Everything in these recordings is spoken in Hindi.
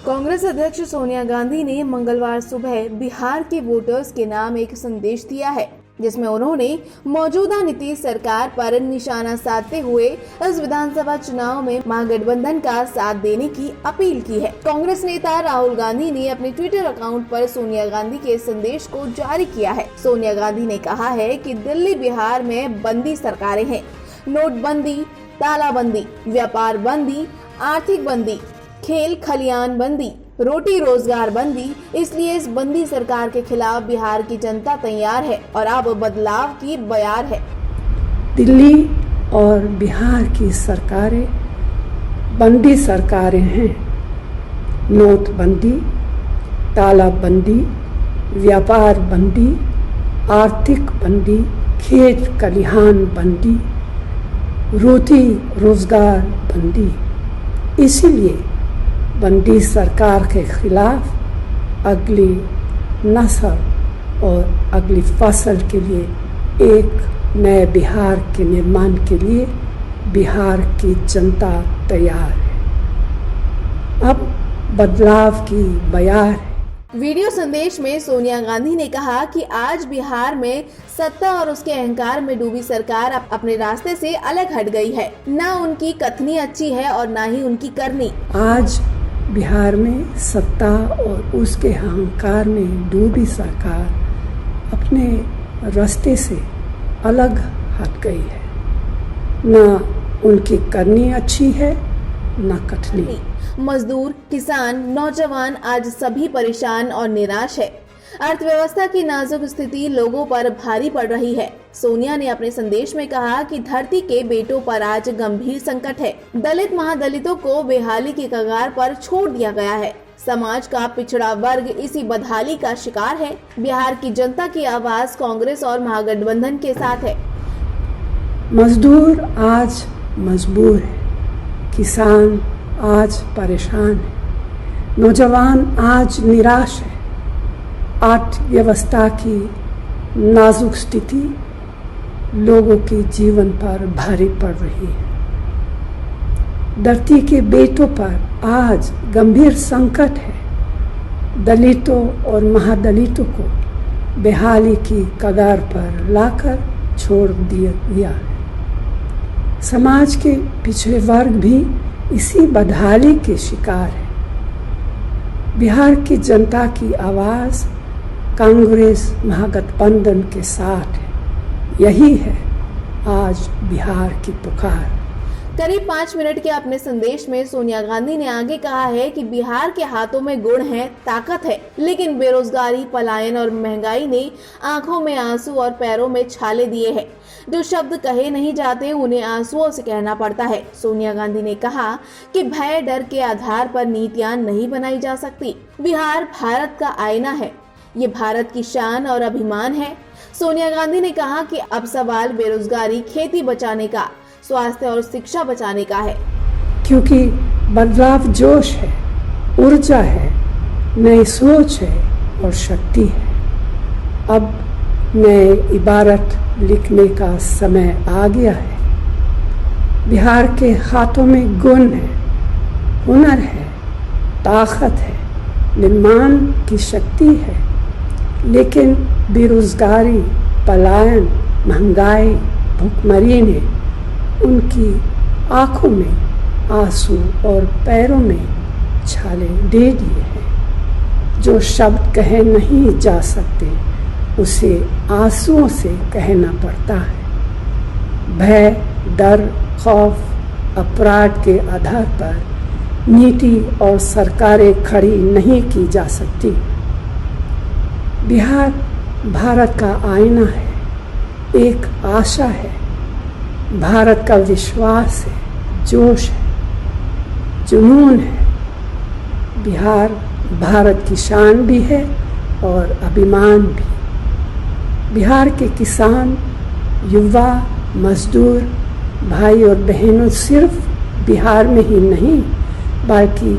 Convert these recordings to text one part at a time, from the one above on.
कांग्रेस अध्यक्ष सोनिया गांधी ने मंगलवार सुबह बिहार के वोटर्स के नाम एक संदेश दिया है, जिसमें उन्होंने मौजूदा नीतीश सरकार पर निशाना साधते हुए इस विधानसभा चुनाव में महागठबंधन का साथ देने की अपील की है। कांग्रेस नेता राहुल गांधी ने अपने ट्विटर अकाउंट पर सोनिया गांधी के संदेश को जारी किया है। सोनिया गांधी ने कहा है कि दिल्ली बिहार में बंदी सरकारें हैं, नोटबंदी, तालाबंदी, व्यापार बंदी, आर्थिक बंदी, खेल खलियान बंदी, रोटी रोजगार बंदी। इसलिए इस बंदी सरकार के खिलाफ बिहार की जनता तैयार है और अब बदलाव की बयार है। दिल्ली और बिहार की सरकारें बंदी सरकारें हैं। नोटबंदी, तालाबंदी, व्यापार बंदी, आर्थिक बंदी, खेत खलिहान बंदी, रोटी रोजगार बंदी। इसीलिए बंदी सरकार के खिलाफ अगली नस्ल और अगली फसल के लिए एक नए बिहार के निर्माण के लिए बिहार की जनता तैयार है। अब बदलाव की बयार है। वीडियो संदेश में सोनिया गांधी ने कहा कि आज बिहार में सत्ता और उसके अहंकार में डूबी सरकार अपने रास्ते से अलग हट गई है। न उनकी कथनी अच्छी है और न ही उनकी करनी। आज बिहार में सत्ता और उसके अहंकार में डूबी सरकार अपने रास्ते से अलग हट गई है। न उनकी करनी अच्छी है, न कथनी। मजदूर, किसान, नौजवान आज सभी परेशान और निराश है। अर्थव्यवस्था की नाजुक स्थिति लोगों पर भारी पड़ रही है। सोनिया ने अपने संदेश में कहा कि धरती के बेटों पर आज गंभीर संकट है। दलित महादलितों को बेहाली की कगार पर छोड़ दिया गया है। समाज का पिछड़ा वर्ग इसी बदहाली का शिकार है। बिहार की जनता की आवाज कांग्रेस और महागठबंधन के साथ है। मजदूर आज मजबूर है, किसान आज परेशान है, नौजवान आज निराश है। अर्थव्यवस्था की नाजुक स्थिति लोगों के जीवन पर भारी पड़ रही है। धरती के बेटों पर आज गंभीर संकट है। दलितों और महादलितों को बेहाली की कगार पर लाकर छोड़ दिया है। समाज के पिछड़े वर्ग भी इसी बदहाली के शिकार है। बिहार की जनता की आवाज कांग्रेस महागठबंधन के साथ है। यही है आज बिहार की पुकार। करीब 5 मिनट के अपने संदेश में सोनिया गांधी ने आगे कहा है कि बिहार के हाथों में गुण है, ताकत है, लेकिन बेरोजगारी, पलायन और महंगाई ने आंखों में आंसू और पैरों में छाले दिए हैं। जो शब्द कहे नहीं जाते उन्हें आंसुओं से कहना पड़ता है। सोनिया गांधी ने कहा कि भय डर के आधार पर नीतियां नहीं बनाई जा सकती। बिहार भारत का आईना है, ये भारत की शान और अभिमान है। सोनिया गांधी ने कहा कि अब सवाल बेरोजगारी, खेती बचाने का, स्वास्थ्य और शिक्षा बचाने का है। क्योंकि बदलाव जोश है, ऊर्जा है, नई सोच है और शक्ति है। अब नए इबारत लिखने का समय आ गया है। बिहार के हाथों में गुण है, हुनर है, ताकत है, निर्माण की शक्ति है, लेकिन बेरोजगारी, पलायन, महंगाई, भुखमरी ने उनकी आंखों में आंसू और पैरों में छाले दे दिए हैं। जो शब्द कहे नहीं जा सकते उसे आंसुओं से कहना पड़ता है। भय, डर, खौफ, अपराध के आधार पर नीति और सरकारें खड़ी नहीं की जा सकती। बिहार भारत का आईना है, एक आशा है, भारत का विश्वास है, जोश है, जुनून है। बिहार भारत की शान भी है और अभिमान भी। बिहार के किसान, युवा, मजदूर, भाई और बहनों सिर्फ बिहार में ही नहीं बल्कि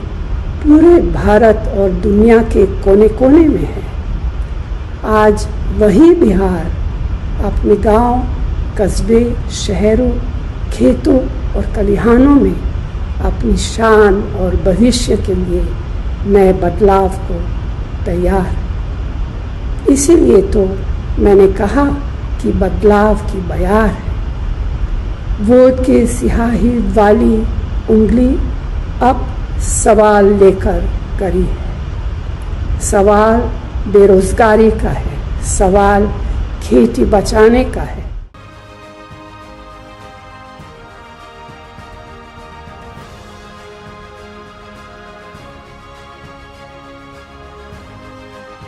पूरे भारत और दुनिया के कोने कोने में है। आज वही बिहार अपने गांव, कस्बे, शहरों, खेतों और खलिहानों में अपनी शान और भविष्य के लिए नए बदलाव को तैयार। इसीलिए तो मैंने कहा कि बदलाव की बयार है। वोट की स्याही वाली उंगली अब सवाल लेकर करी है। सवाल बेरोजगारी का है, सवाल खेती बचाने का है,